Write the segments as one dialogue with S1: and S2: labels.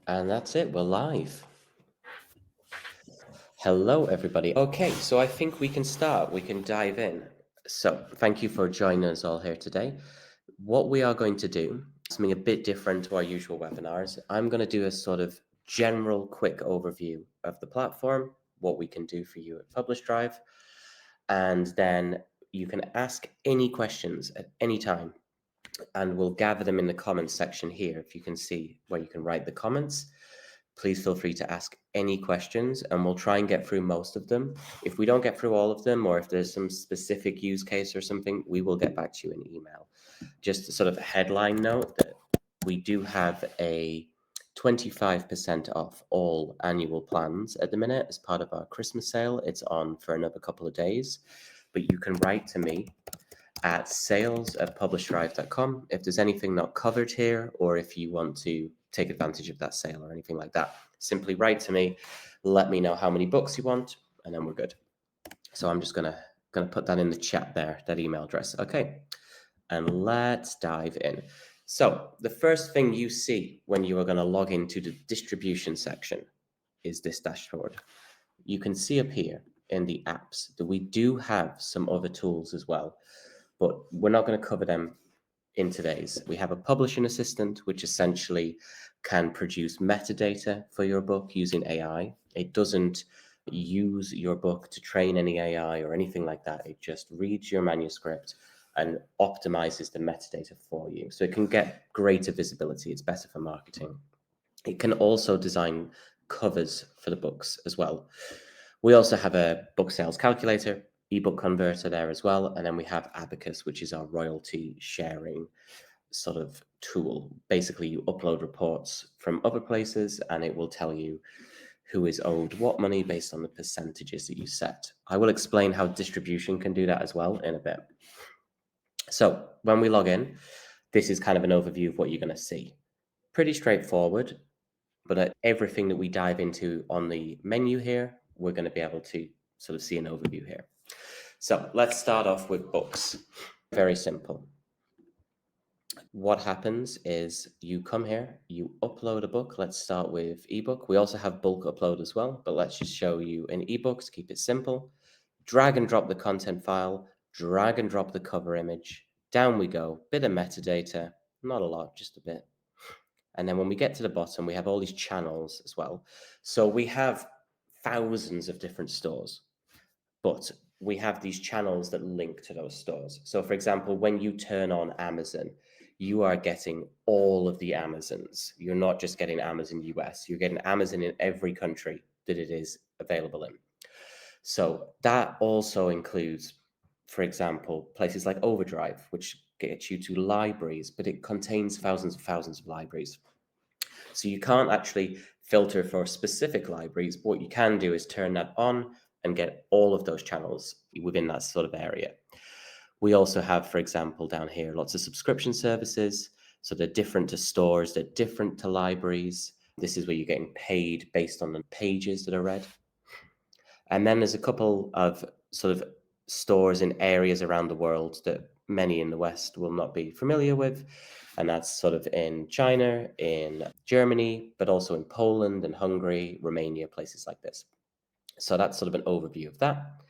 S1: And that's it, we're live. Hello, everybody. Okay, so I think we can start, we can dive in. So, thank you for joining us all here today. What we are going to do is something a bit different to our usual webinars. I'm going to do a sort of general quick overview of the platform, what we can do for you at PublishDrive, and then you can ask any questions at any time, and we'll gather them in the comments section here. If you can see where you can write the comments, please feel free to ask any questions and we'll try and get through most of them. If we don't get through all of them, or if there's some specific use case or something, we will get back to you in email. Just a sort of headline note that we do have a 25% off all annual plans at the minute as part of our Christmas sale. It's on for another couple of days, but you can write to me at sales@publishdrive.com if there's anything not covered here, or if you want to take advantage of that sale or anything like that. Simply write to me, let me know how many books you want, and then we're good. So I'm just gonna put that in the chat there, that email address. Okay, and let's dive in. So the first thing you see when you are going to log into the distribution section is this dashboard. You can see up here in the apps that we do have some other tools as well, but we're not going to cover them in today's. We have a publishing assistant, which essentially can produce metadata for your book using AI. It doesn't use your book to train any AI or anything like that. It just reads your manuscript and optimizes the metadata for you. So it can get greater visibility. It's better for marketing. It can also design covers for the books as well. We also have a book sales calculator, ebook converter there as well. And then we have Abacus, which is our royalty sharing sort of tool. Basically, you upload reports from other places and it will tell you who is owed what money based on the percentages that you set. I will explain how distribution can do that as well in a bit. So when we log in, this is kind of an overview of what you're going to see. Pretty straightforward, but everything that we dive into on the menu here, we're going to be able to sort of see an overview here. So let's start off with books. Very simple. What happens is you come here, you upload a book. Let's start with ebook. We also have bulk upload as well, but let's just show you an ebook to keep it simple. Drag and drop the content file, drag and drop the cover image. Down we go, bit of metadata, not a lot, just a bit. And then when we get to the bottom, we have all these channels as well. So we have thousands of different stores, but we have these channels that link to those stores. So for example, when you turn on Amazon, you are getting all of the Amazons. You're not just getting Amazon US, you're getting Amazon in every country that it is available in. So that also includes, for example, places like Overdrive, which gets you to libraries, but it contains thousands of libraries. So you can't actually filter for specific libraries, but what you can do is turn that on and get all of those channels within that sort of area. We also have, for example, down here, lots of subscription services. So they're different to stores, they're different to libraries. This is where you're getting paid based on the pages that are read. And then there's a couple of sort of stores in areas around the world that many in the West will not be familiar with. And that's sort of in China, in Germany, but also in Poland and Hungary, Romania, places like this. So that's sort of an overview of that.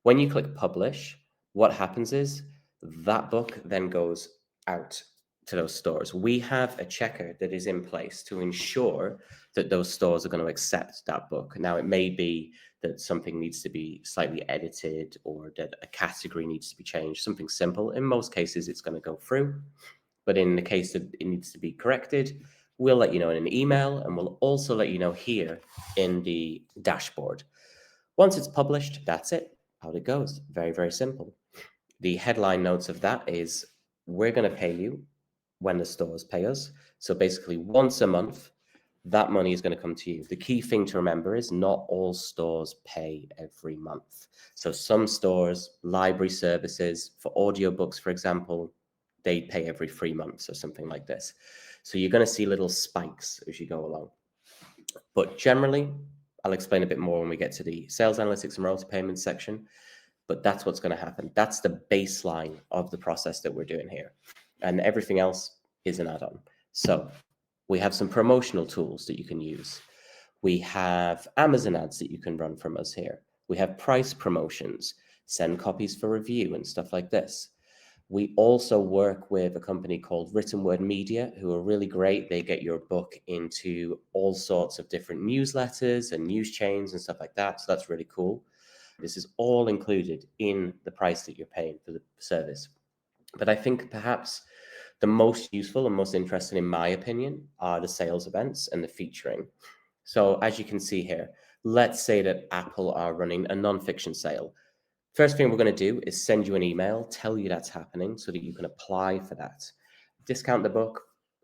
S1: When you click publish, what happens is that book then goes out to those stores. We have a checker that is in place to ensure that those stores are going to accept that book. Now, it may be that something needs to be slightly edited or that a category needs to be changed, something simple. In most cases, it's going to go through. But in the case that it needs to be corrected, we'll let you know in an email, and we'll also let you know here in the dashboard. Once it's published, that's it. Out it goes. Very, very simple. The headline notes of that is we're going to pay you when the stores pay us. So basically once a month, that money is going to come to you. The key thing to remember is not all stores pay every month. So some stores, library services, for audiobooks, for example, they pay every 3 months or something like this. So you're going to see little spikes as you go along. But generally, I'll explain a bit more when we get to the sales analytics and royalty payments section, but that's what's going to happen. That's the baseline of the process that we're doing here. And everything else is an add-on. So We have some promotional tools that you can use. We have Amazon ads that you can run from us here. We have price promotions, send copies for review and stuff like this. We also work with a company called Written Word Media, who are really great. They get your book into all sorts of different newsletters and news chains and stuff like that. So that's really cool. This is all included in the price that you're paying for the service. But I think perhaps the most useful and most interesting, in my opinion, are the sales events and the featuring. So as you can see here, let's say that Apple are running a nonfiction sale. First thing we're going to do is send you an email, tell you that's happening so that you can apply for that. Discount the book,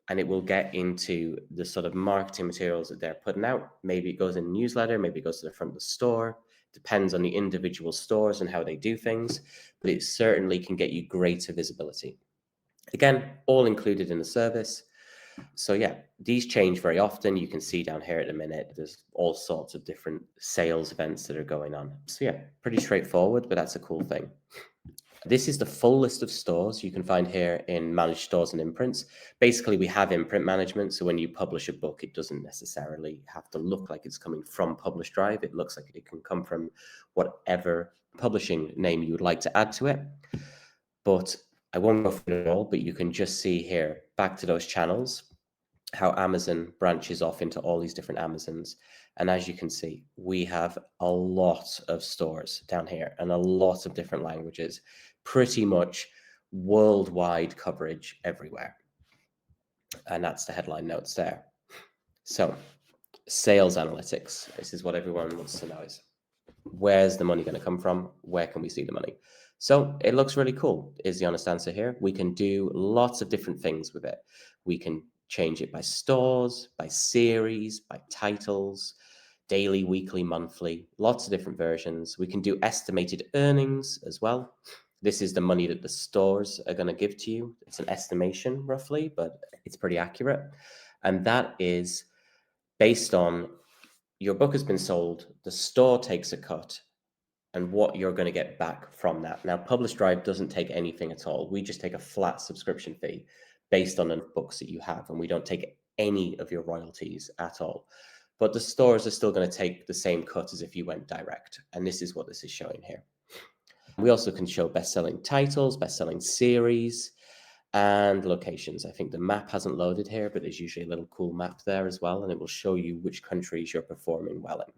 S1: and it will get into the sort of marketing materials that they're putting out. Maybe it goes in a newsletter, maybe it goes to the front of the store. Depends on the individual stores and how they do things, but it certainly can get you greater visibility. Again, all included in the service. So yeah, these change very often. You can see down here at the minute, there's all sorts of different sales events that are going on. So yeah, pretty straightforward, but that's a cool thing. This is the full list of stores you can find here in Managed Stores and Imprints. Basically, we have imprint management, so when you publish a book, it doesn't necessarily have to look like it's coming from PublishDrive. It looks like it can come from whatever publishing name you would like to add to it. But I won't go through it all, but you can just see here, back to those channels, how Amazon branches off into all these different Amazons. And as you can see, we have a lot of stores down here and a lot of different languages, pretty much worldwide coverage everywhere. And that's the headline notes there. So sales analytics, this is what everyone wants to know is, where's the money going to come from? Where can we see the money? So it looks really cool, is the honest answer here. We can do lots of different things with it. We can change it by stores, by series, by titles, daily, weekly, monthly, lots of different versions. We can do estimated earnings as well. This is the money that the stores are going to give to you. It's an estimation roughly, but it's pretty accurate. And that is based on your book has been sold, the store takes a cut, and what you're going to get back from that. Now, PublishDrive doesn't take anything at all. We just take a flat subscription fee based on the books that you have, and we don't take any of your royalties at all. But the stores are still going to take the same cut as if you went direct, and this is what this is showing here. We also can show best-selling titles, best-selling series, and locations. I think the map hasn't loaded here, but there's usually a little cool map there as well, and it will show you which countries you're performing well in.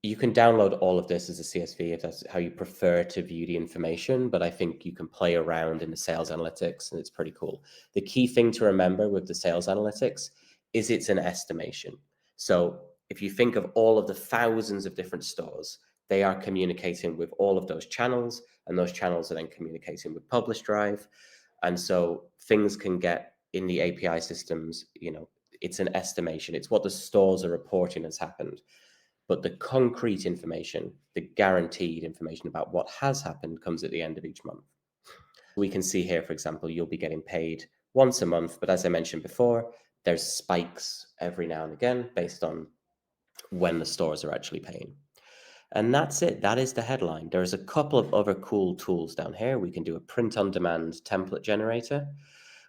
S1: You can download all of this as a CSV if that's how you prefer to view the information, but I think you can play around in the sales analytics and it's pretty cool. The key thing to remember with the sales analytics is it's an estimation. So if you think of all of the thousands of different stores, they are communicating with all of those channels, and those channels are then communicating with PublishDrive. And so things can get in the API systems, it's an estimation. It's what the stores are reporting has happened. But the concrete information, the guaranteed information about what has happened comes at the end of each month. We can see here, for example, you'll be getting paid once a month, but as I mentioned before, there's spikes every now and again based on when the stores are actually paying. And that's it. That is the headline. There's a couple of other cool tools down here. We can do a print-on-demand template generator.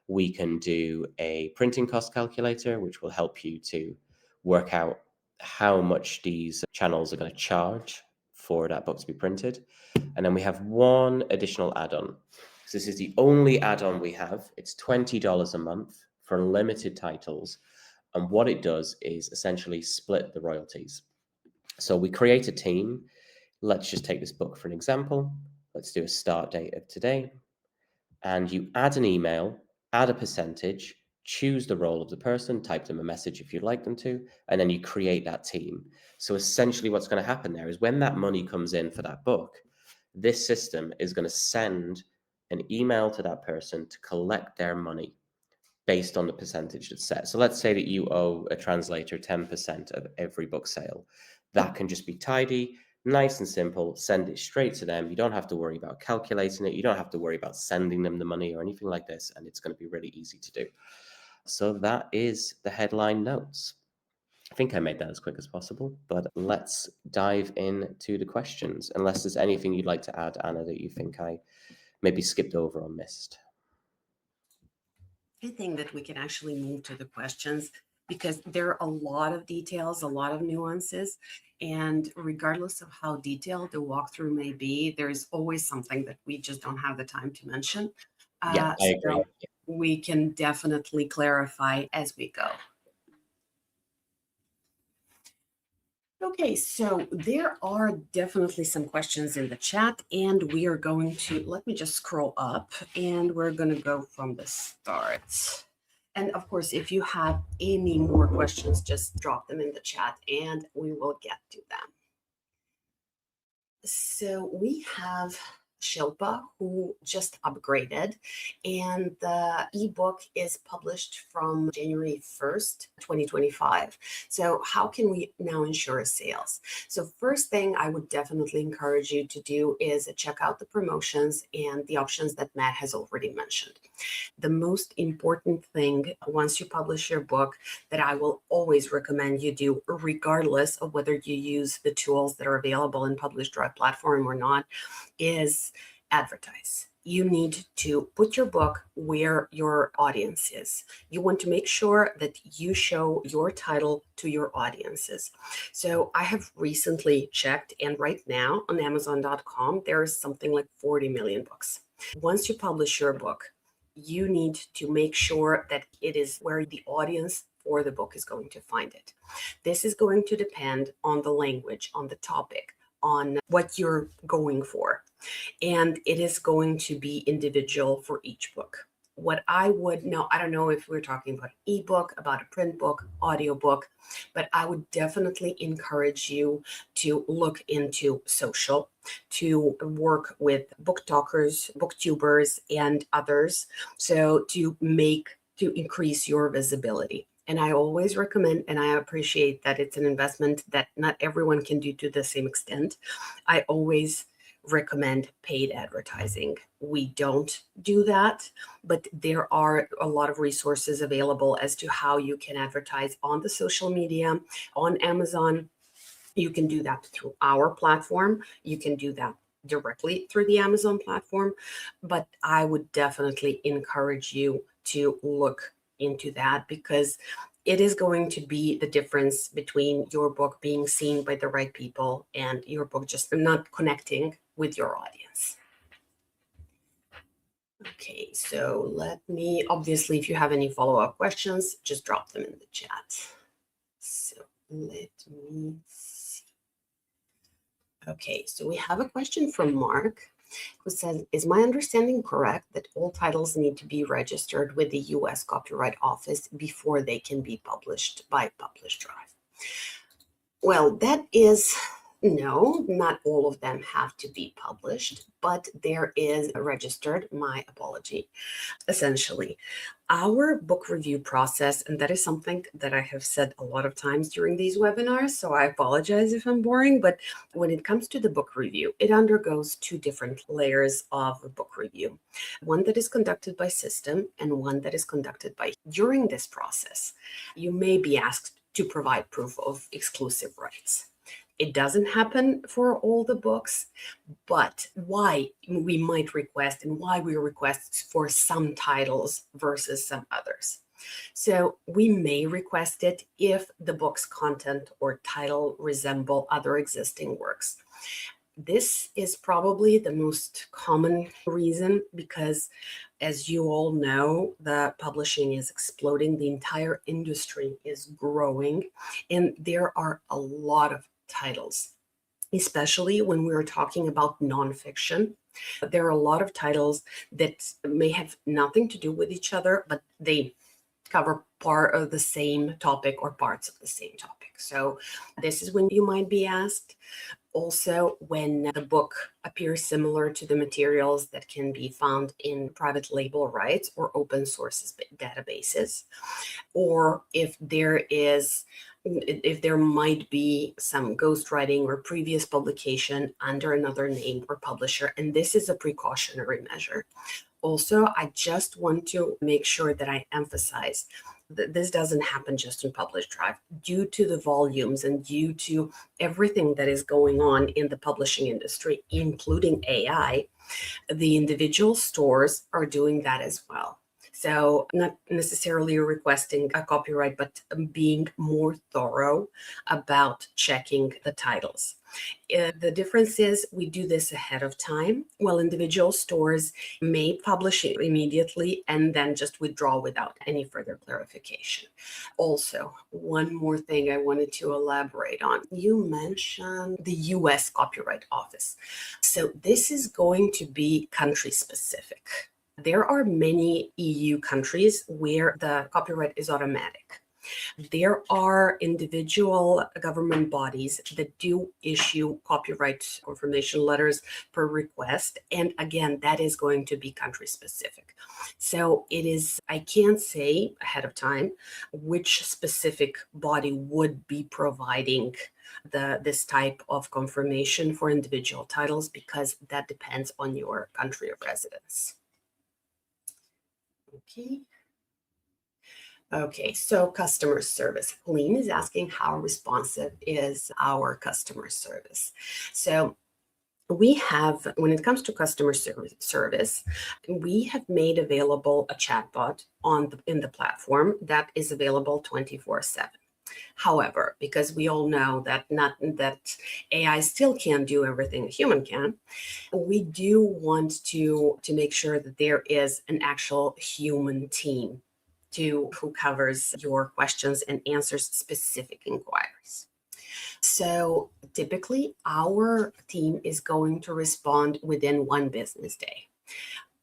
S1: We can do a printing cost calculator, which will help you to work out how much these channels are going to charge for that book to be printed. And then we have one additional add-on. So this is the only add-on we have. It's $20 a month for limited titles. And what it does is essentially split the royalties. So we create a team. Let's just take this book for an example. Let's do a start date of today. And you add an email, add a percentage, choose the role of the person, type them a message if you'd like them to, and then you create that team. So essentially what's going to happen there is when that money comes in for that book, this system is going to send an email to that person to collect their money based on the percentage that's set. So let's say that you owe a translator 10% of every book sale. That can just be tidy, nice and simple, send it straight to them. You don't have to worry about calculating it. You don't have to worry about sending them the money or anything like this, and it's going to be really easy to do. So that is the headline notes. I think I made that as quick as possible, but let's dive into the questions, unless there's anything you'd like to add, Anna, that you think I maybe skipped over or missed.
S2: I think that we can actually move to the questions because there are a lot of details, a lot of nuances. And regardless of how detailed the walkthrough may be, there's always something that we just don't have the time to mention.
S1: Yeah, I agree.
S2: So we can definitely clarify as we go. Okay, so there are definitely some questions in the chat, and we are going to, let me just scroll up, and we're going to go from the start. And of course, if you have any more questions, just drop them in the chat and we will get to them. So we have Shilpa, who just upgraded, and the ebook is published from January 1st, 2025. So how can we now ensure sales? So first thing I would definitely encourage you to do is check out the promotions and the options that Matt has already mentioned. The most important thing once you publish your book that I will always recommend you do, regardless of whether you use the tools that are available in PublishDrive platform or not, is advertise. You need to put your book where your audience is. You want to make sure that you show your title to your audiences. So I have recently checked, and right now on Amazon.com, there is something like 40 million books. Once you publish your book, you need to make sure that it is where the audience for the book is going to find it. This is going to depend on the language, on the topic, on what you're going for. And it is going to be individual for each book. What I would know, I don't know if we're talking about ebook, about a print book, audiobook, but I would definitely encourage you to look into social, to work with book talkers, booktubers, and others. So to increase your visibility. And I always recommend, and I appreciate that it's an investment that not everyone can do to the same extent. I always recommend paid advertising. We don't do that, but there are a lot of resources available as to how you can advertise on the social media, on Amazon. You can do that through our platform. You can do that directly through the Amazon platform, but I would definitely encourage you to look into that because it is going to be the difference between your book being seen by the right people and your book just not connecting with your audience. Okay, so let me, obviously, if you have any follow-up questions, just drop them in the chat. So let me see. Okay, so we have a question from Mark who says, is my understanding correct that all titles need to be registered with the US Copyright Office before they can be published by PublishDrive? Well, that is no, not all of them have to be published, but there is registered, my apology. Essentially, our book review process, and that is something that I have said a lot of times during these webinars, so I apologize if I'm boring, but when it comes to the book review, it undergoes two different layers of book review. One that is conducted by system and one that is conducted by. During this process, you may be asked to provide proof of exclusive rights. It doesn't happen for all the books, but why we might request and why we request for some titles versus some others. So we may request it if the book's content or title resemble other existing works. This is probably the most common reason because, as you all know, the publishing is exploding. The entire industry is growing, and there are a lot of titles, especially when we're talking about nonfiction. There are a lot of titles that may have nothing to do with each other, but they cover part of the same topic or parts of the same topic. So this is when you might be asked. Also, when the book appears similar to the materials that can be found in private label rights or open sources databases, or if there might be some ghostwriting or previous publication under another name or publisher, and this is a precautionary measure. Also, I just want to make sure that I emphasize that this doesn't happen just in PublishDrive. Due to the volumes and due to everything that is going on in the publishing industry, including AI, the individual stores are doing that as well. So not necessarily requesting a copyright, but being more thorough about checking the titles. The difference is we do this ahead of time, while individual stores may publish it immediately and then just withdraw without any further clarification. Also, one more thing I wanted to elaborate on. You mentioned the US Copyright Office. So this is going to be country specific. There are many EU countries where the copyright is automatic. There are individual government bodies that do issue copyright confirmation letters per request. And again, that is going to be country specific. So I can't say ahead of time which specific body would be providing this type of confirmation for individual titles, because that depends on your country of residence. Okay, so customer service. Helene is asking, how responsive is our customer service? So we have, when it comes to customer service, we have made available a chatbot in the platform that is available 24/7. However, because we all know that AI still can't do everything a human can, we do want to make sure that there is an actual human team who covers your questions and answers specific inquiries. So typically, our team is going to respond within 1 business day.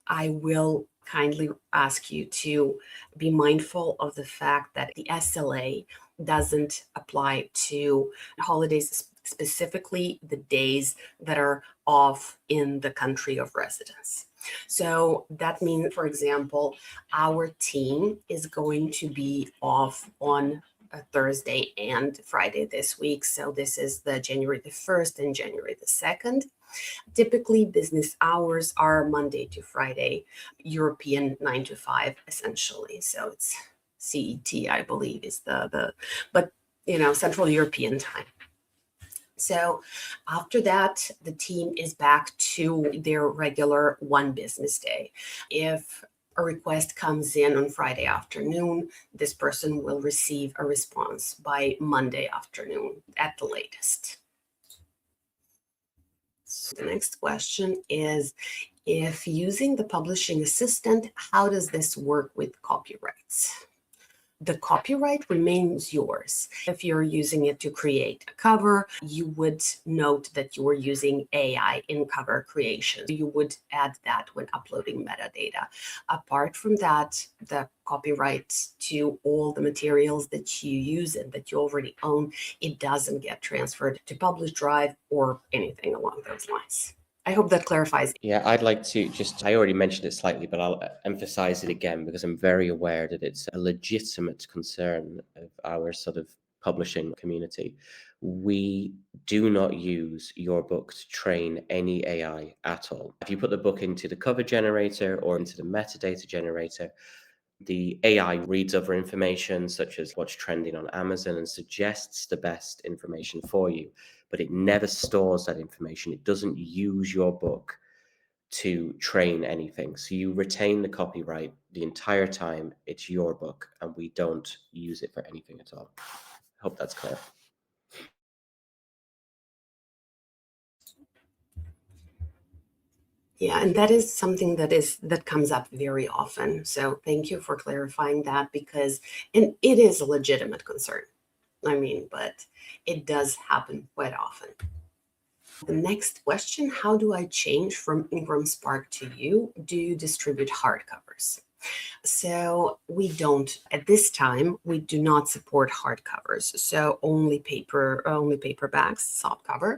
S2: I will kindly ask you to be mindful of the fact that the SLA doesn't apply to holidays, specifically the days that are off in the country of residence. So that means, for example, our team is going to be off on a Thursday and Friday this week. So this is the January the 1st and January the 2nd. Typically, business hours are Monday to Friday, European 9 to 5, essentially. So it's CET, I believe, is but Central European time. So after that, the team is back to their regular 1 business day. If a request comes in on Friday afternoon, this person will receive a response by Monday afternoon at the latest. So the next question is, if using the publishing assistant, how does this work with copyrights? The copyright remains yours. If you're using it to create a cover, you would note that you are using AI in cover creation. You would add that when uploading metadata. Apart from that, the copyright to all the materials that you use and that you already own, it doesn't get transferred to PublishDrive or anything along those lines. I hope that clarifies.
S1: Yeah, I'd like to I already mentioned it slightly, but I'll emphasize it again because I'm very aware that it's a legitimate concern of our sort of publishing community. We do not use your book to train any AI at all. If you put the book into the cover generator or into the metadata generator, the AI reads over information such as what's trending on Amazon and suggests the best information for you, but it never stores that information. It doesn't use your book to train anything. So you retain the copyright the entire time. It's your book, and we don't use it for anything at all. I hope that's clear.
S2: Yeah, and that is something that comes up very often. So thank you for clarifying that, and it is a legitimate concern. But it does happen quite often. The next question, how do I change from IngramSpark to you? Do you distribute hardcovers? So we don't, at this time, we do not support hardcovers. So only paperbacks, softcover.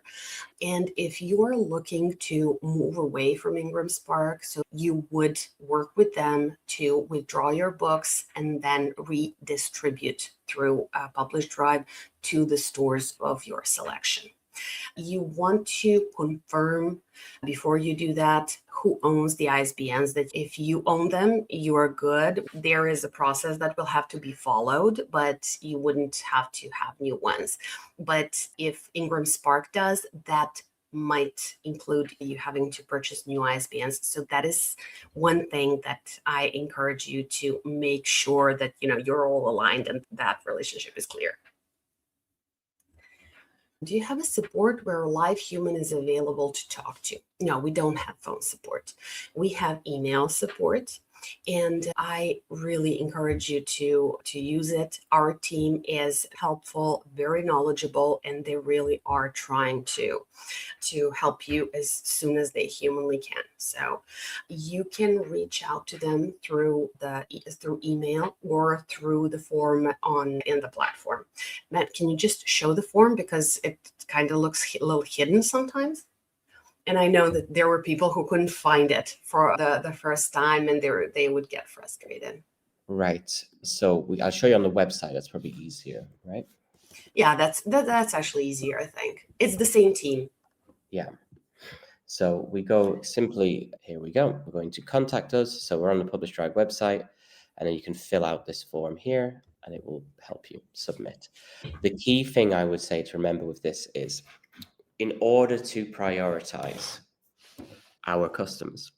S2: And if you're looking to move away from IngramSpark, so you would work with them to withdraw your books and then redistribute through PublishDrive to the stores of your selection. You want to confirm before you do that who owns the ISBNs, that if you own them, you are good. There is a process that will have to be followed, but you wouldn't have to have new ones. But if IngramSpark does, that might include you having to purchase new ISBNs. So that is one thing that I encourage you to make sure that you're all aligned and that relationship is clear. Do you have a support where a live human is available to talk to? No, we don't have phone support. We have email support, and I really encourage you to use it. Our team is helpful, very knowledgeable, and they really are trying to help you as soon as they humanly can. So you can reach out to them through email or through the form in the platform. Matt, can you just show the form, because it kind of looks a little hidden sometimes? And I know that there were people who couldn't find it for the first time, and they would get frustrated.
S1: Right. So I'll show you on the website. That's probably easier, right?
S2: Yeah, that's actually easier, I think. It's the same team.
S1: Yeah. So we go simply, here we go. We're going to contact us. So we're on the PublishDrive website, and then you can fill out this form here, and it will help you submit. The key thing I would say to remember with this is, in order to prioritize our customers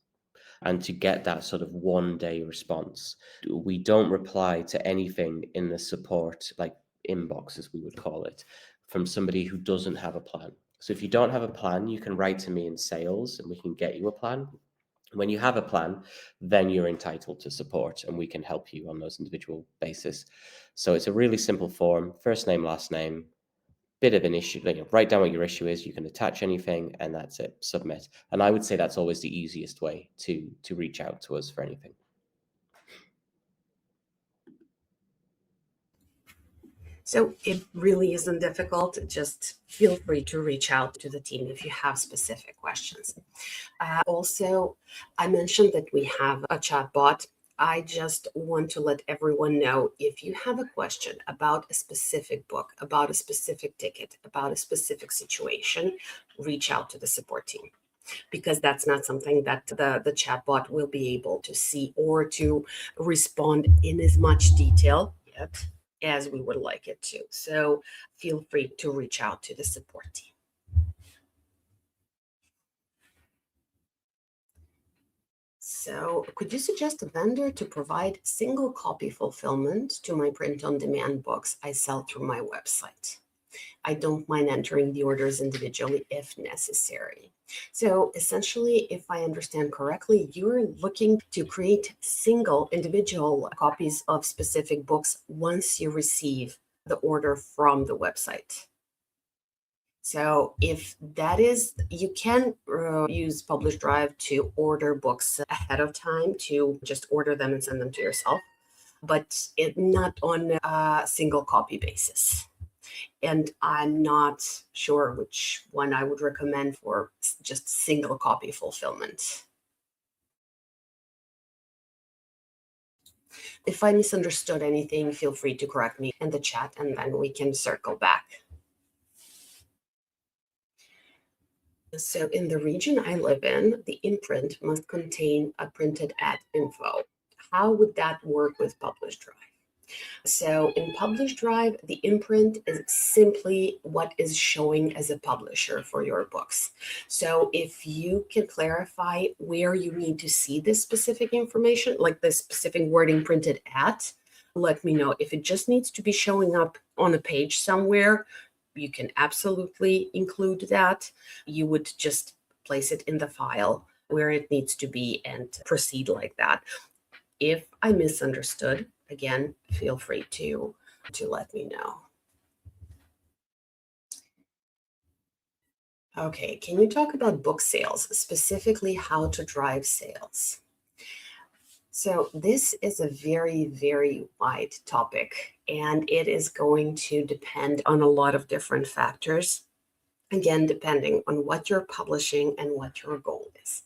S1: and to get that sort of 1-day response, we don't reply to anything in the support, like inbox, as we would call it, from somebody who doesn't have a plan. So if you don't have a plan, you can write to me in sales and we can get you a plan. When you have a plan, then you're entitled to support and we can help you on those individual basis. So it's a really simple form: first name, last name, bit of an issue, write down what your issue is, you can attach anything, and that's it, submit. And I would say that's always the easiest way to reach out to us for anything.
S2: So it really isn't difficult. Just feel free to reach out to the team if you have specific questions. Also, I mentioned that we have a chat bot. I just want to let everyone know, if you have a question about a specific book, about a specific ticket, about a specific situation, reach out to the support team, because that's not something that the chatbot will be able to see or to respond in as much detail yet as we would like it to. So feel free to reach out to the support team. So could you suggest a vendor to provide single copy fulfillment to my print-on-demand books I sell through my website? I don't mind entering the orders individually if necessary. So essentially, if I understand correctly, you're looking to create single individual copies of specific books once you receive the order from the website. So if that is, you can use PublishDrive to order books ahead of time, to just order them and send them to yourself, but not on a single copy basis. And I'm not sure which one I would recommend for just single copy fulfillment. If I misunderstood anything, feel free to correct me in the chat and then we can circle back. So in the region I live in, the imprint must contain a printed ad info. How would that work with PublishDrive? So in PublishDrive, the imprint is simply what is showing as a publisher for your books. So if you can clarify where you need to see this specific information, like the specific wording printed at, let me know. If it just needs to be showing up on a page somewhere, you can absolutely include that. You would just place it in the file where it needs to be and proceed like that. If I misunderstood, again, feel free to let me know. Okay, can you talk about book sales, specifically how to drive sales? So this is a very, very wide topic, and it is going to depend on a lot of different factors. Again, depending on what you're publishing and what your goal is.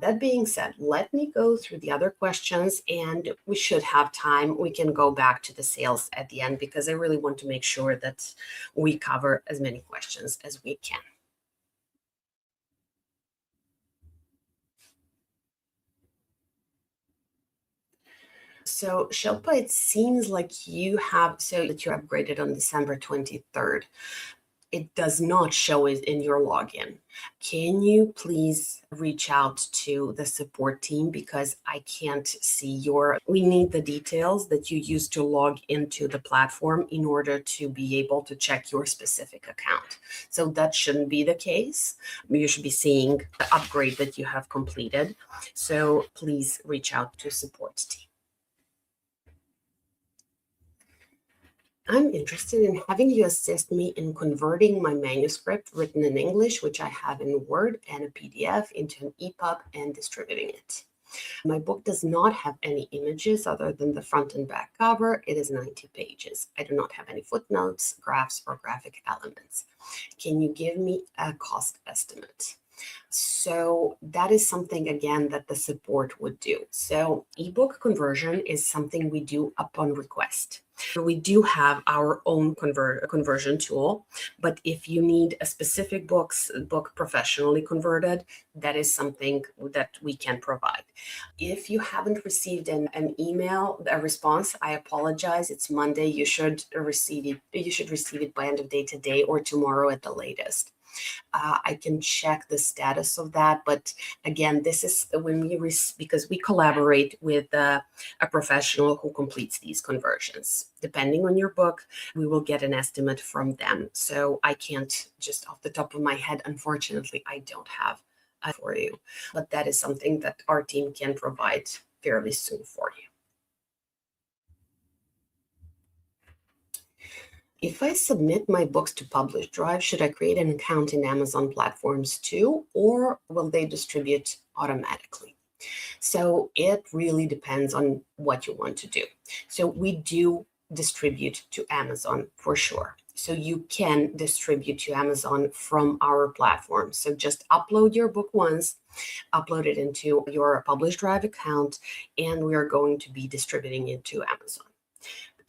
S2: That being said, let me go through the other questions, and we should have time. We can go back to the sales at the end, because I really want to make sure that we cover as many questions as we can. So Shilpa, it seems like you have, so that you upgraded on December 23rd. it does not show it in your login. Can you please reach out to the support team, because I can't see we need the details that you use to log into the platform in order to be able to check your specific account. So that shouldn't be the case. You should be seeing the upgrade that you have completed. So please reach out to support team. I'm interested in having you assist me in converting my manuscript written in English, which I have in Word and a PDF, into an EPUB and distributing it. My book does not have any images other than the front and back cover. It is 90 pages. I do not have any footnotes, graphs, or graphic elements. Can you give me a cost estimate? So that is something, again, that the support would do. So ebook conversion is something we do upon request. We do have our own conversion tool, but if you need a specific book professionally converted, that is something that we can provide. If you haven't received an email, a response, I apologize. It's Monday. You should receive it. You should receive it by end of day today or tomorrow at the latest. I can check the status of that, but again, this is when because we collaborate with a professional who completes these conversions. Depending on your book, we will get an estimate from them. So I can't just off the top of my head, unfortunately, I don't have for you, but that is something that our team can provide fairly soon for you. If I submit my books to PublishDrive, should I create an account in Amazon platforms too, or will they distribute automatically? So it really depends on what you want to do. So we do distribute to Amazon for sure. So you can distribute to Amazon from our platform. So just upload your book once, upload it into your PublishDrive account, and we are going to be distributing it to Amazon.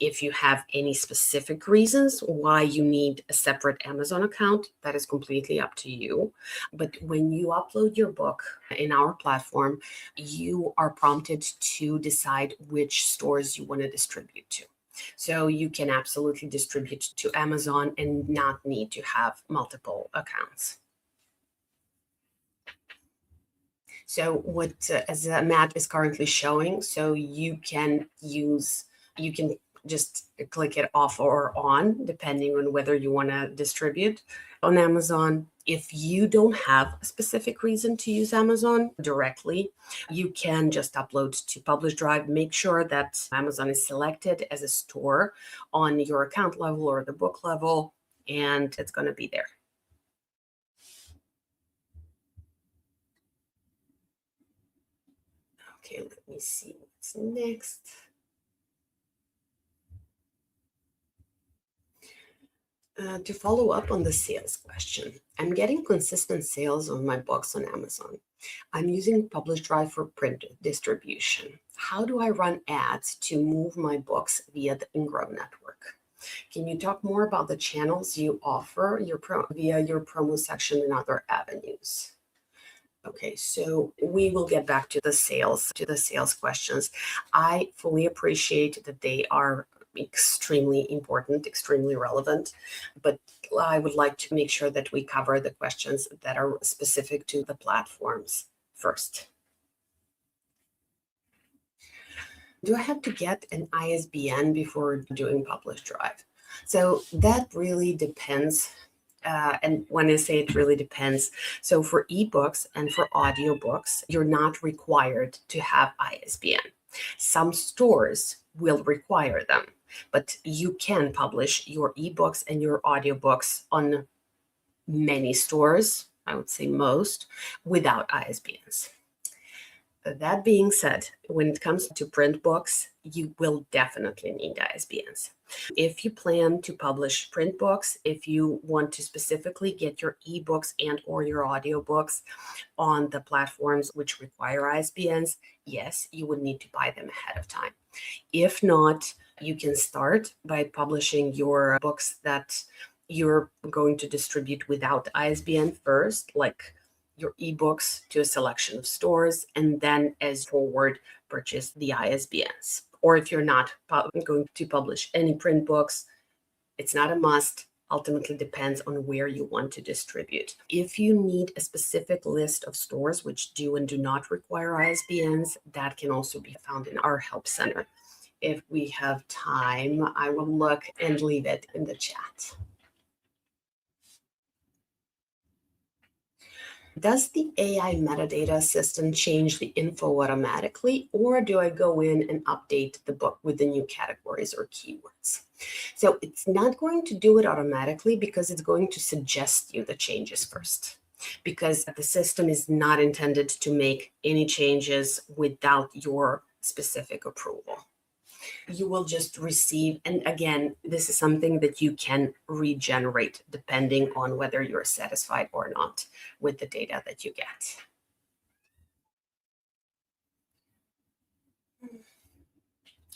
S2: If you have any specific reasons why you need a separate Amazon account, that is completely up to you. But when you upload your book in our platform, you are prompted to decide which stores you want to distribute to. So you can absolutely distribute to Amazon and not need to have multiple accounts. So what as Matt is currently showing, so you can just click it off or on, depending on whether you want to distribute on Amazon. If you don't have a specific reason to use Amazon directly, you can just upload to PublishDrive. Make sure that Amazon is selected as a store on your account level or the book level, and it's going to be there. Okay, let me see what's next. To follow up on the sales question, I'm getting consistent sales on my books on Amazon. I'm using PublishDrive for print distribution. How do I run ads to move my books via the Ingram network? Can you talk more about the channels you offer via your promo section and other avenues? Okay, so we will get back to the sales questions. I fully appreciate that they are extremely important, extremely relevant, but I would like to make sure that we cover the questions that are specific to the platforms first. Do I have to get an ISBN before doing PublishDrive? So that really depends. And when I say it really depends, so for ebooks and for audiobooks, you're not required to have ISBN. Some stores will require them, but you can publish your ebooks and your audiobooks on many stores, I would say most, without ISBNs. That being said, when it comes to print books, you will definitely need ISBNs. If you plan to publish print books, if you want to specifically get your ebooks and or your audiobooks on the platforms which require ISBNs, yes, you would need to buy them ahead of time. If not, you can start by publishing your books that you're going to distribute without ISBN first, like your ebooks to a selection of stores, and then as forward purchase the ISBNs. Or if you're not going to publish any print books, it's not a must. ultimately depends on where you want to distribute. If you need a specific list of stores which do and do not require ISBNs, that can also be found in our help center. If we have time, I will look and leave it in the chat. Does the AI metadata assistant change the info automatically, or do I go in and update the book with the new categories or keywords? So it's not going to do it automatically because it's going to suggest you the changes first, because the system is not intended to make any changes without your specific approval. You will just receive, and again, this is something that you can regenerate depending on whether you're satisfied or not with the data that you get.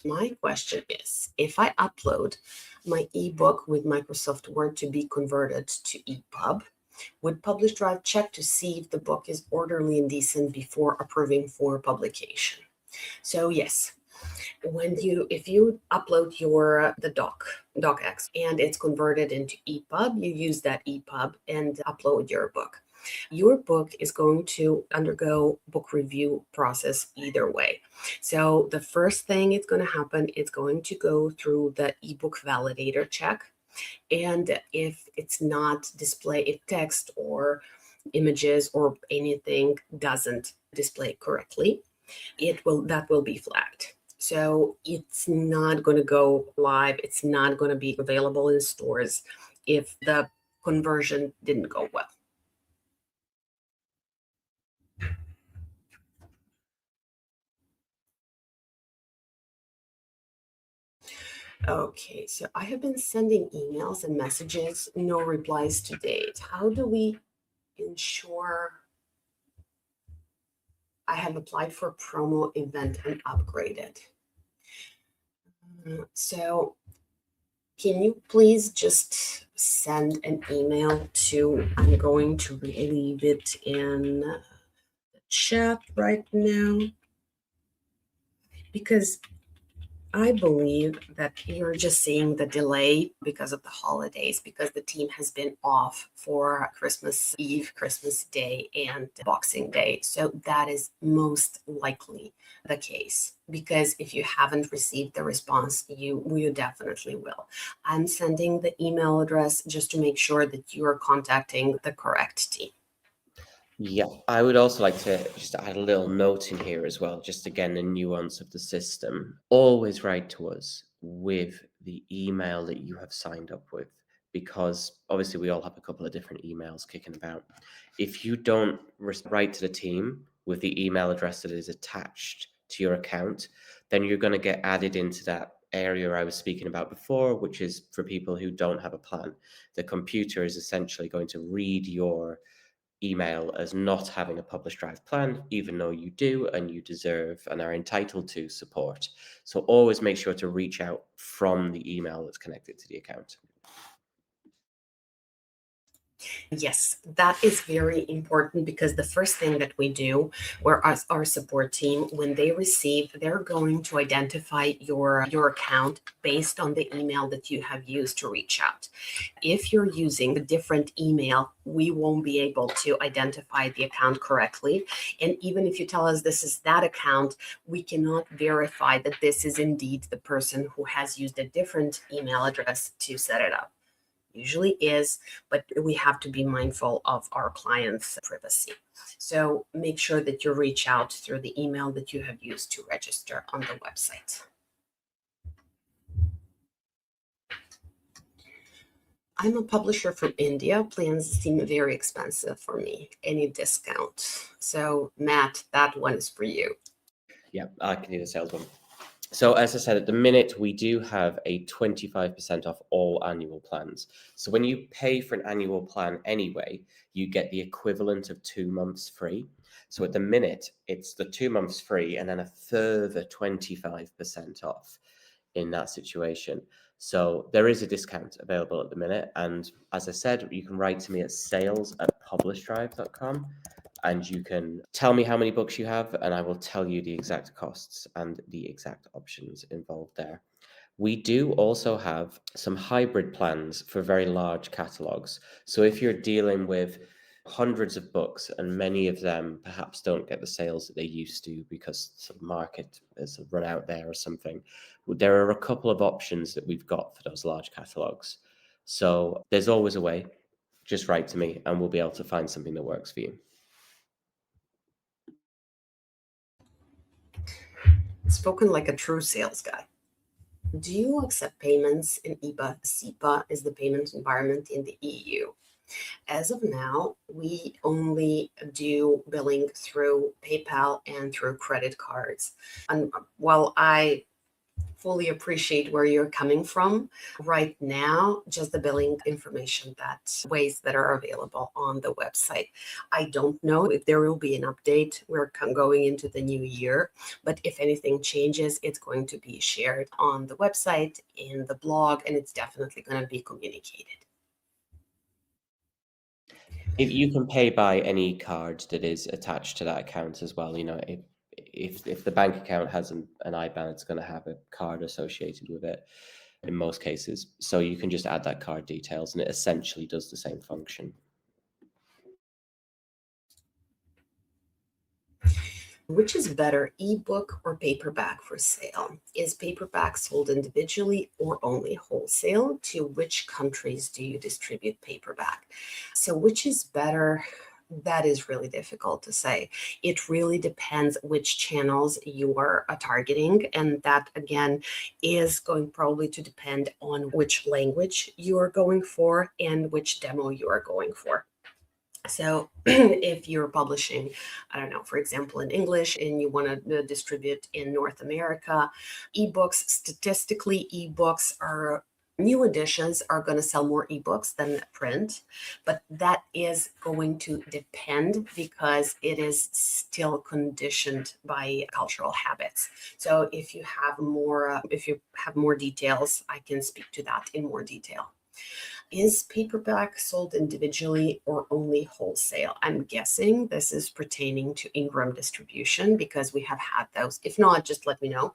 S2: My question is, if I upload my ebook with Microsoft Word to be converted to EPUB, would PublishDrive check to see if the book is orderly and decent before approving for publication? So yes, if you upload the docx and it's converted into EPUB, you use that EPUB and upload your book. Your book is going to undergo book review process either way. So the first thing it's going to happen, it's going to go through the ebook validator check. And if it's not if text or images or anything doesn't display correctly, that will be flagged. So it's not going to go live. It's not going to be available in stores if the conversion didn't go well. Okay, so I have been sending emails and messages, no replies to date. How do we ensure I have applied for a promo event and upgraded? So can you please just send an email to, I'm going to leave it in the chat right now, because I believe that you're just seeing the delay because of the holidays, because the team has been off for Christmas Eve, Christmas Day, and Boxing Day. So that is most likely the case, because if you haven't received the response, you definitely will. I'm sending the email address just to make sure that you are contacting the correct team.
S1: Yeah, I would also like to just add a little note in here as well, just again, the nuance of the system. Always write to us with the email that you have signed up with, because obviously we all have a couple of different emails kicking about. If you don't write to the team with the email address that is attached to your account, then you're going to get added into that area I was speaking about before, which is for people who don't have a plan. The computer is essentially going to read your email as not having a PublishDrive plan, even though you do and you deserve and are entitled to support. So always make sure to reach out from the email that's connected to the account.
S2: Yes, that is very important, because the first thing that we do, where our support team, when they receive, they're going to identify your account based on the email that you have used to reach out. If you're using a different email, we won't be able to identify the account correctly. And even if you tell us this is that account, we cannot verify that this is indeed the person who has used a different email address to set it up. Usually is, but we have to be mindful of our clients' privacy. So make sure that you reach out through the email that you have used to register on the website. I'm a publisher from India. Plans seem very expensive for me. Any discount? So Matt, that one is for you.
S1: Yeah, I can do the sales one. So as I said, at the minute, we do have a 25% off all annual plans. So when you pay for an annual plan anyway, you get the equivalent of 2 months free. So at the minute, it's the 2 months free and then a further 25% off in that situation. So there is a discount available at the minute. And as I said, you can write to me at sales@publishdrive.com. And you can tell me how many books you have, and I will tell you the exact costs and the exact options involved there. We do also have some hybrid plans for very large catalogs. So if you're dealing with hundreds of books and many of them perhaps don't get the sales that they used to because the market has run out there or something, there are a couple of options that we've got for those large catalogs. So there's always a way. Just write to me and we'll be able to find something that works for you.
S2: Spoken like a true sales guy. Do you accept payments in EPA? SEPA is the payment environment in the EU. As of now, we only do billing through PayPal and through credit cards. And while I fully appreciate where you're coming from, right now, just the billing information, that ways that are available on the website. I don't know if there will be an update. We're going into the new year, but if anything changes, it's going to be shared on the website, in the blog, and it's definitely going to be communicated.
S1: If you can pay by any card that is attached to that account as well, if the bank account has an IBAN, it's going to have a card associated with it in most cases. So you can just add that card details and it essentially does the same function.
S2: Which is better, ebook or paperback for sale? Is paperback sold individually or only wholesale? To which countries do you distribute paperback? So, which is better? That is really difficult to say. It really depends which channels you are targeting. And that, again, is going probably to depend on which language you are going for and which demo you are going for. So if you're publishing, I don't know, for example, in English and you want to distribute in North America, ebooks, statistically, ebooks are new editions are going to sell more ebooks than print, but that is going to depend because it is still conditioned by cultural habits. So if you have more details, I can speak to that in more detail. Is paperback sold individually or only wholesale? I'm guessing this is pertaining to Ingram distribution because we have had those. If not, just let me know.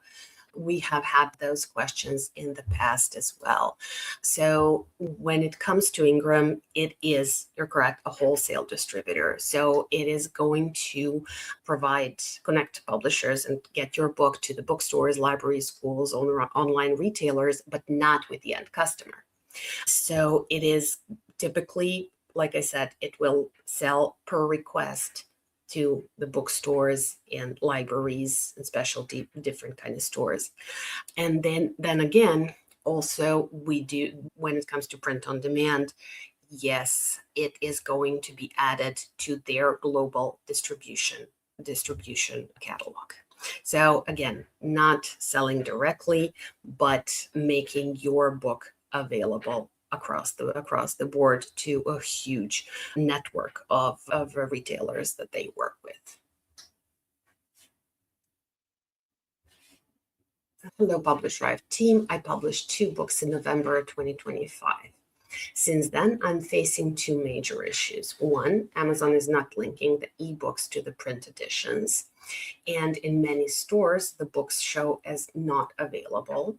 S2: We have had those questions in the past as well. So when it comes to Ingram, it is, you're correct, a wholesale distributor. So it is going to connect publishers and get your book to the bookstores, libraries, schools, online retailers, but not with the end customer. So it is typically, like I said, it will sell per request to the bookstores and libraries and specialty different kind of stores. And then again, also we do, when it comes to print on demand, yes, it is going to be added to their global distribution catalog. So again, not selling directly, but making your book available across the board to a huge network of retailers that they work with. Hello, PublishDrive team. I published 2 books in November 2025. Since then, I'm facing 2 major issues. One, Amazon is not linking the ebooks to the print editions. And in many stores, the books show as not available.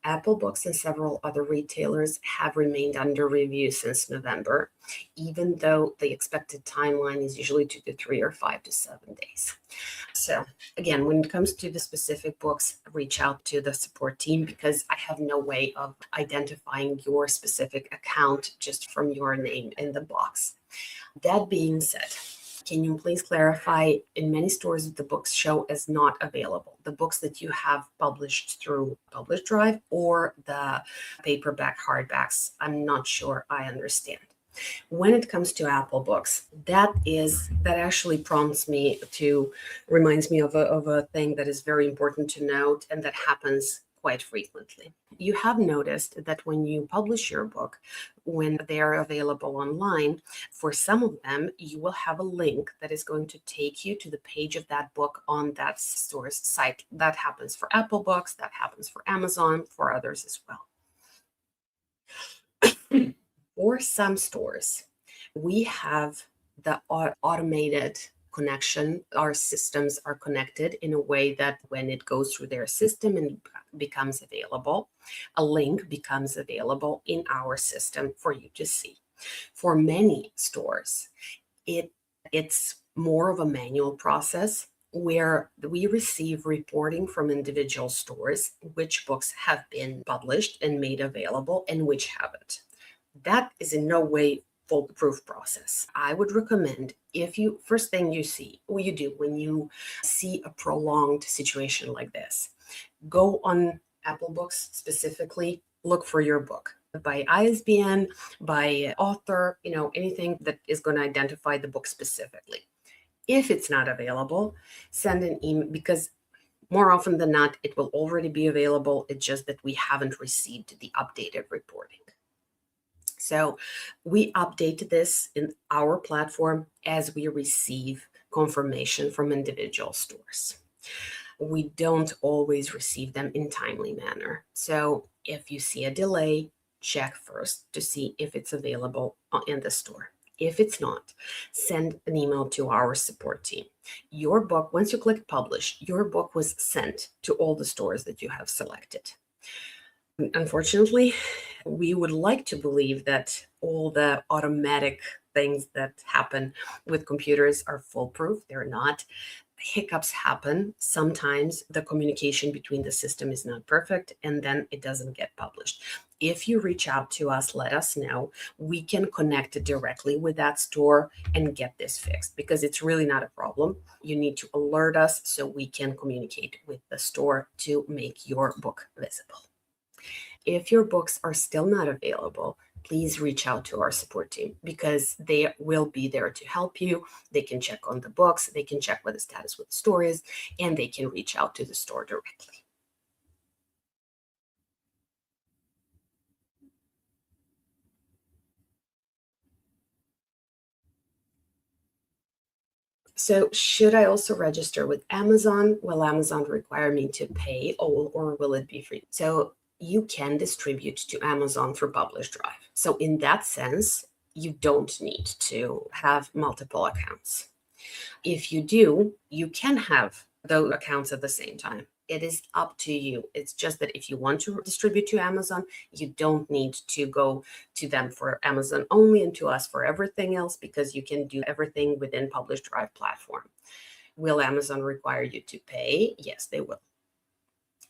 S2: Apple Books and several other retailers have remained under review since November, even though the expected timeline is usually 2 to 3 or 5 to 7 days. So again, when it comes to the specific books, reach out to the support team because I have no way of identifying your specific account just from your name in the box. That being said, can you please clarify, in many stores the books show as not available, the books that you have published through PublishDrive or the paperback hardbacks? I'm not sure I understand. When it comes to Apple Books, that actually reminds me of a thing that is very important to note and that happens quite frequently. You have noticed that when you publish your book, when they are available online, for some of them, you will have a link that is going to take you to the page of that book on that store's site. That happens for Apple Books, that happens for Amazon, for others as well. For some stores, we have the automated connection. Our systems are connected in a way that when it goes through their system and becomes available, a link becomes available in our system for you to see. For many stores, it's more of a manual process where we receive reporting from individual stores which books have been published and made available and which haven't. That is in no way foolproof process. I would recommend, if you first thing you see or you do when you see a prolonged situation like this, go on Apple Books specifically, look for your book by ISBN, by author, anything that is going to identify the book specifically. If it's not available, send an email, because more often than not, it will already be available. It's just that we haven't received the updated reporting. So we update this in our platform as we receive confirmation from individual stores. We don't always receive them in timely manner. So if you see a delay, check first to see if it's available in the store. If it's not, send an email to our support team. Your book, once you click publish, your book was sent to all the stores that you have selected. Unfortunately, we would like to believe that all the automatic things that happen with computers are foolproof. They're not. Hiccups happen. Sometimes the communication between the system is not perfect, and then it doesn't get published. If you reach out to us, let us know. We can connect directly with that store and get this fixed, because it's really not a problem. You need to alert us so we can communicate with the store to make your book visible. If your books are still not available, please reach out to our support team, because they will be there to help you. They can check on the books, they can check what the status with the store is, and they can reach out to the store directly. So should I also register with Amazon? Will Amazon require me to pay, or will it be free? So you can distribute to Amazon through PublishDrive. So in that sense, you don't need to have multiple accounts. If you do, you can have those accounts at the same time. It is up to you. It's just that if you want to distribute to Amazon, you don't need to go to them for Amazon only and to us for everything else, because you can do everything within PublishDrive platform. Will Amazon require you to pay? Yes, they will.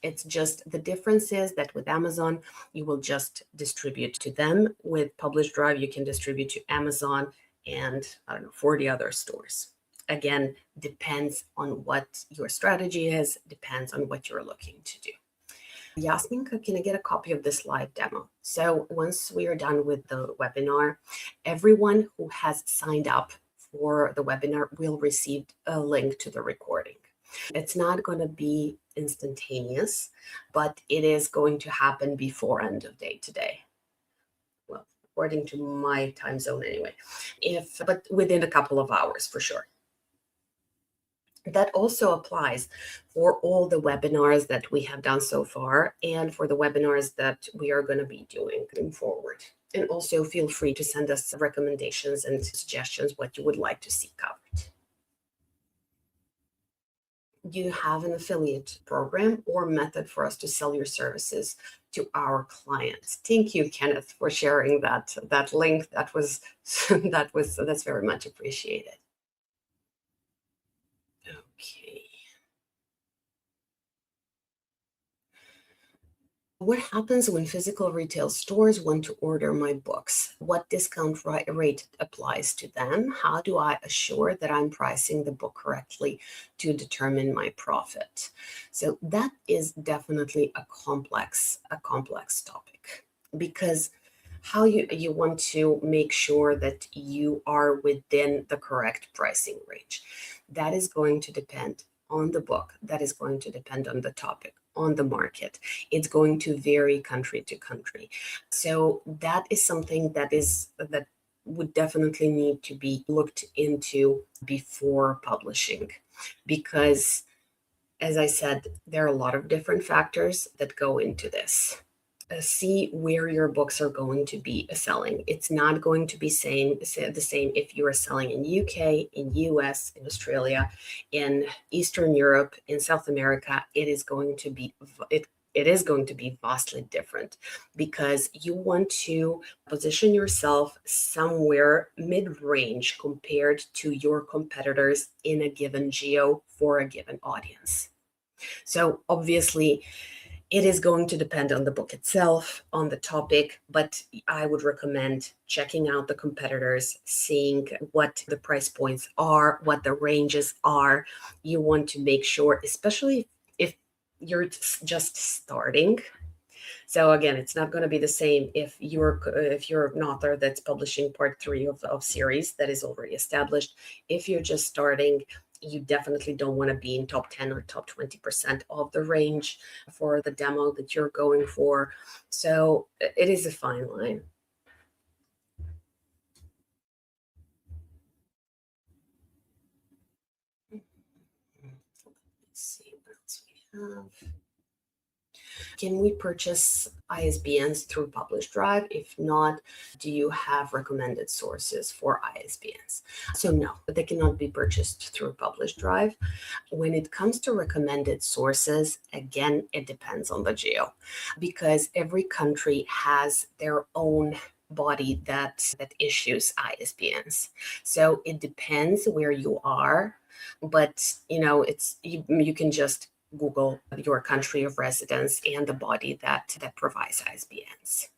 S2: It's just the difference is that with Amazon, you will just distribute to them. With PublishDrive, you can distribute to Amazon and 40 other stores. Again, depends on what your strategy is, depends on what you're looking to do. Yasmin, can I get a copy of this live demo? So once we are done with the webinar, everyone who has signed up for the webinar will receive a link to the recording. It's not going to be instantaneous, but it is going to happen before end of day today. Well, according to my time zone anyway, but within a couple of hours for sure. That also applies for all the webinars that we have done so far and for the webinars that we are going to be doing going forward. And also feel free to send us recommendations and suggestions what you would like to see covered. Do you have an affiliate program or method for us to sell your services to our clients? Thank you, Kenneth, for sharing that link. That's very much appreciated. Okay. What happens when physical retail stores want to order my books? What discount rate applies to them? How do I assure that I'm pricing the book correctly to determine my profit? So that is definitely a complex topic, because how you want to make sure that you are within the correct pricing range. That is going to depend on the book. That is going to depend on the topic, on the market. It's going to vary country to country. So that is something that would definitely need to be looked into before publishing, because as I said, there are a lot of different factors that go into this. see where your books are going to be selling. It's not going to be the same if you are selling in UK, in US, in Australia, in Eastern Europe, in South America. It is going to be vastly different, because you want to position yourself somewhere mid-range compared to your competitors in a given geo for a given audience. So obviously, it is going to depend on the book itself, on the topic, but I would recommend checking out the competitors, seeing what the price points are, what the ranges are. You want to make sure, especially if you're just starting. So again, it's not going to be the same if you're an author that's publishing part 3 of series that is already established. If you're just starting, you definitely don't want to be in top 10 or top 20% of the range for the demo that you're going for. So it is a fine line. Let's see what else we have. Can we purchase ISBNs through PublishDrive? If not, do you have recommended sources for ISBNs? So no, they cannot be purchased through PublishDrive. When it comes to recommended sources, again, it depends on the geo, because every country has their own body that issues ISBNs. So it depends where you are, but you can just Google your country of residence and the body that provides ISBNs,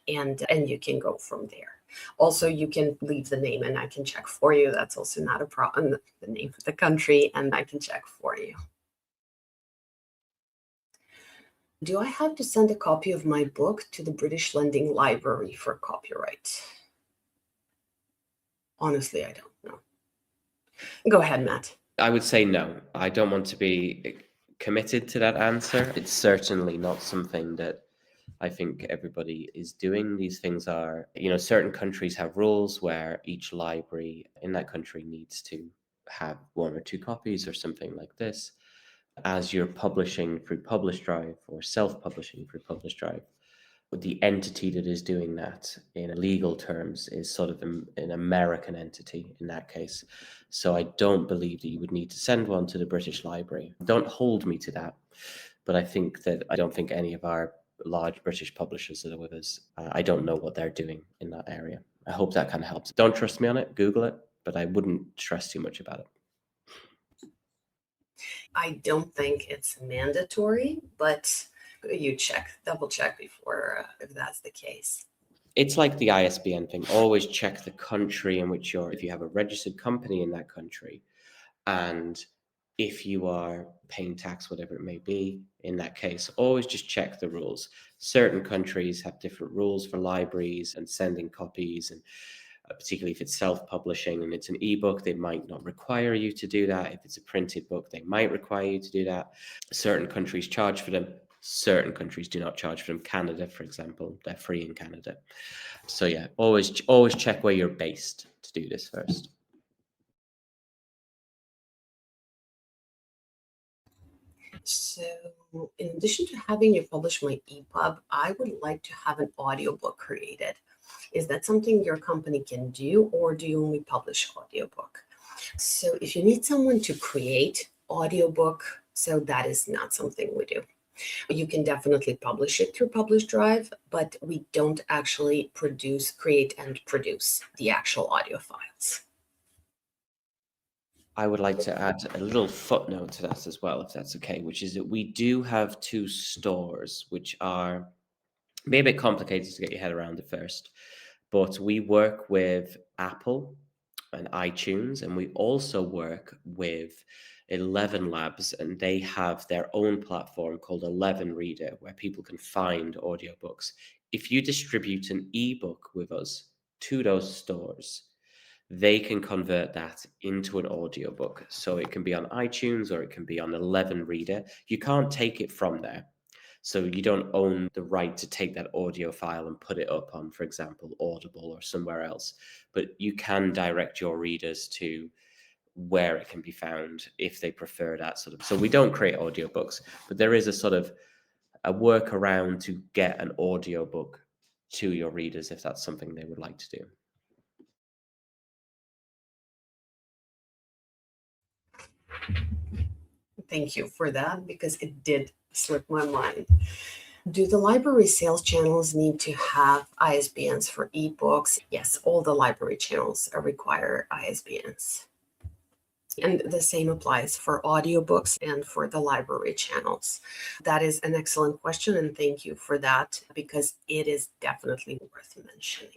S2: and you can go from there. Also, you can leave the name and I can check for you. That's also not a problem. The name of the country, and I can check for you. Do I have to send a copy of my book to the British Lending Library for copyright? Honestly, I don't know. Go ahead, Matt.
S1: I would say no. I don't want to be committed to that answer. It's certainly not something that I think everybody is doing. These things are, certain countries have rules where each library in that country needs to have 1 or 2 copies or something like this. As you're publishing through PublishDrive or self-publishing through PublishDrive, the entity that is doing that in legal terms is sort of an American entity in that case. So I don't believe that you would need to send one to the British Library. Don't hold me to that, but I don't think any of our large British publishers that are with us, I don't know what they're doing in that area. I hope that kind of helps. Don't trust me on it, Google it, but I wouldn't stress too much about it.
S2: I don't think it's mandatory, but you double check before if that's the case.
S1: It's like the ISBN thing. Always check the country in which if you have a registered company in that country, and if you are paying tax, whatever it may be, in that case, always just check the rules. Certain countries have different rules for libraries and sending copies, and particularly if it's self-publishing and it's an ebook, they might not require you to do that. If it's a printed book, they might require you to do that. Certain countries charge for them. Certain countries do not charge for them. Canada, for example, they're free in Canada. So yeah, always check where you're based to do this first.
S2: So in addition to having you publish my EPUB, I would like to have an audiobook created. Is that something your company can do, or do you only publish audiobook? So if you need someone to create audiobook, so that is not something we do. You can definitely publish it through PublishDrive, but we don't actually create and produce the actual audio files.
S1: I would like to add a little footnote to that as well, if that's okay, which is that we do have 2 stores, which are maybe a bit complicated to get your head around at first, but we work with Apple and iTunes, and we also work with 11 Labs, and they have their own platform called 11 Reader, where people can find audiobooks. If you distribute an ebook with us to those stores, they can convert that into an audiobook. So it can be on iTunes or it can be on 11 Reader. You can't take it from there. So you don't own the right to take that audio file and put it up on, for example, Audible or somewhere else. But you can direct your readers to where it can be found if they prefer that sort of. So we don't create audiobooks, but there is a sort of a workaround to get an audiobook to your readers if that's something they would like to do.
S2: Thank you for that, because it did slip my mind. Do the library sales channels need to have ISBNs for ebooks? Yes, all the library channels require ISBNs. And the same applies for audiobooks and for the library channels. That is an excellent question, and thank you for that, because it is definitely worth mentioning.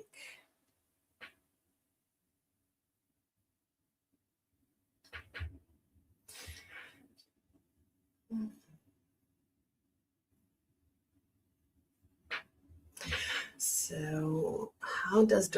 S2: So how does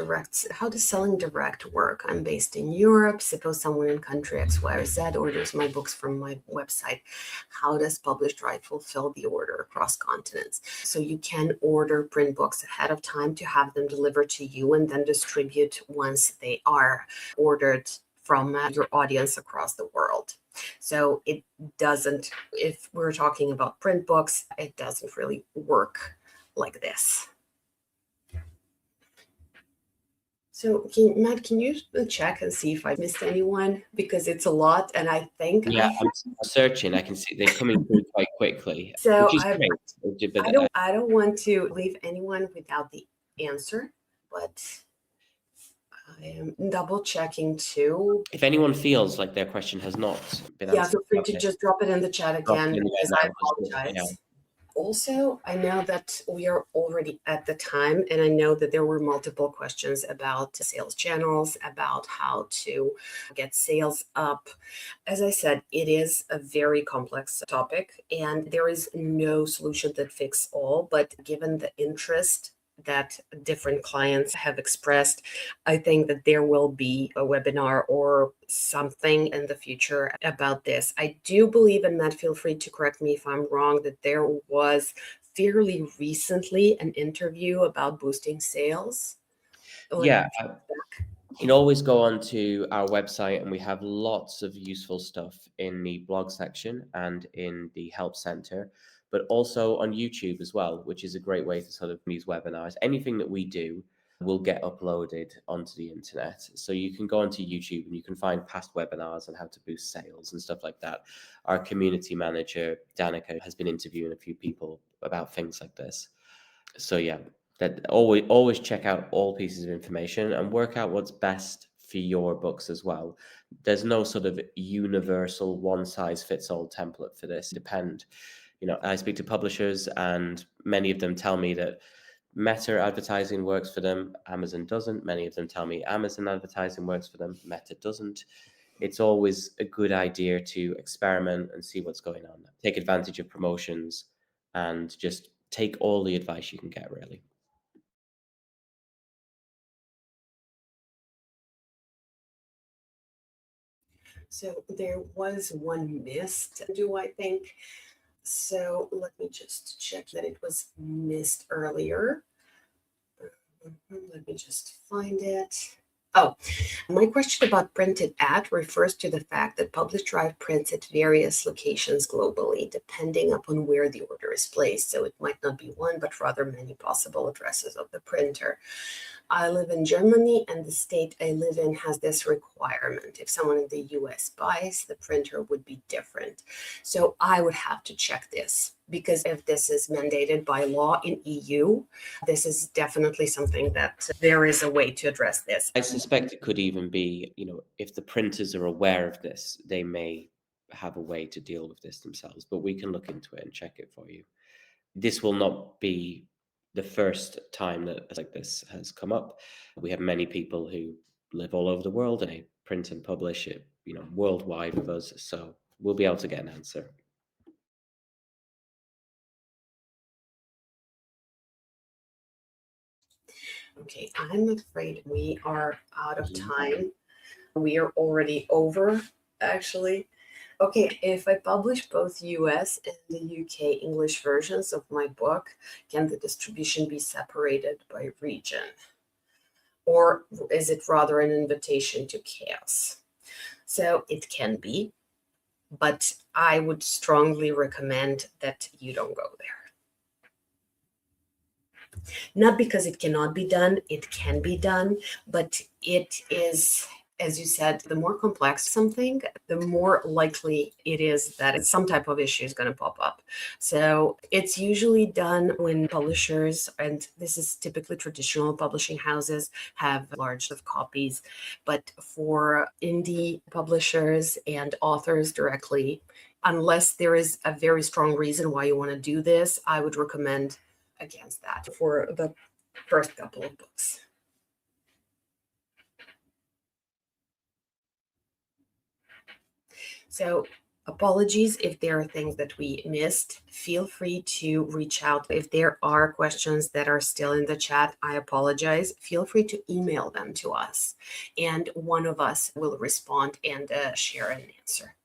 S2: selling direct work? I'm based in Europe. Suppose someone in country X, Y, or Z orders my books from my website. How does PublishDrive fulfill the order across continents? So you can order print books ahead of time to have them delivered to you and then distribute once they are ordered from your audience across the world. So it doesn't, if we're talking about print books, it doesn't really work like this. So, Matt, can you check and see if I missed anyone? Because it's a lot, and I think
S1: Yeah, I'm searching. I can see they're coming through quite quickly,
S2: so.
S1: which is great. But
S2: I don't want to leave anyone without the answer, but I am double checking too.
S1: if anyone feels like their question has not been
S2: Yeah,
S1: answered,
S2: feel free to just drop it in the chat
S1: drop
S2: again,
S1: it in there
S2: because I
S1: now.
S2: apologize.
S1: Yeah.
S2: Also, I know that we are already at the time, and I know that there were multiple questions about sales channels, about how to get sales up. As I said, it is a very complex topic, and there is no solution that fits all. But given the interest that different clients have expressed, I think that there will be a webinar or something in the future about this. I do believe, and Matt, feel free to correct me if I'm wrong, that there was fairly recently an interview about boosting sales.
S1: Yeah, you can always go on to our website, and we have lots of useful stuff in the blog section and in the help center, but also on YouTube as well, which is a great way to sort of use webinars. Anything that we do will get uploaded onto the internet. So you can go onto YouTube and you can find past webinars on how to boost sales and stuff like that. Our community manager, Danica, has been interviewing a few people about things like this. So yeah, that always check out all pieces of information and work out what's best for your books as well. There's no sort of universal one size fits all template for this. I speak to publishers, and many of them tell me that Meta advertising works for them, Amazon doesn't. Many of them tell me Amazon advertising works for them, Meta doesn't. It's always a good idea to experiment and see what's going on. Take advantage of promotions and just take all the advice you can get, really.
S2: So there was one missed, do I think? So let me just check that it was missed earlier. Let me just find it. Oh, my question about printed ad refers to the fact that PublishDrive prints at various locations globally, depending upon where the order is placed. So it might not be one, but rather many possible addresses of the printer. I live in Germany, and the state I live in has this requirement. If someone in the US buys, the printer would be different. So I would have to check this, because if this is mandated by law in EU, this is definitely something that there is a way to address this.
S1: I suspect it could even be, if the printers are aware of this, they may have a way to deal with this themselves, but we can look into it and check it for you. This will not be the first time that like this has come up. We have many people who live all over the world and they print and publish it, worldwide with us. So we'll be able to get an answer.
S2: Okay, I'm afraid we are out of time. We are already over, actually. Okay, if I publish both US and the UK English versions of my book, can the distribution be separated by region? Or is it rather an invitation to chaos? So it can be, but I would strongly recommend that you don't go there. Not because it cannot be done, it can be done, but it is, as you said, the more complex something, the more likely it is that some type of issue is going to pop up. So it's usually done when publishers, and this is typically traditional publishing houses, have large of copies. But for indie publishers and authors directly, unless there is a very strong reason why you want to do this, I would recommend against that for the first couple of books. So apologies if there are things that we missed. Feel free to reach out. If there are questions that are still in the chat, I apologize. Feel free to email them to us, and one of us will respond and share an answer.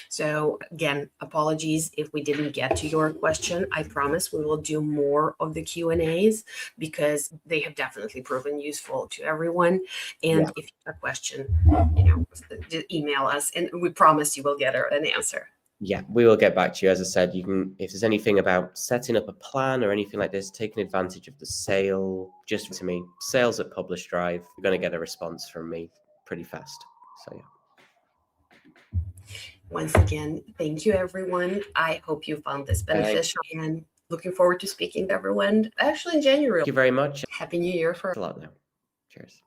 S2: So again, apologies if we didn't get to your question. I promise we will do more of the Q&As because they have definitely proven useful to everyone. And if you have a question, just email us and we promise you will get an answer.
S1: Yeah, we will get back to you. As I said, you can, if there's anything about setting up a plan or anything like this, taking advantage of the sale, just to me, sales at PublishDrive, you're going to get a response from me pretty fast. So yeah.
S2: Once again, thank you, everyone. I hope you found this beneficial and looking forward to speaking to everyone actually in January.
S1: Thank you very much.
S2: Happy New Year for
S1: a lot now. Cheers.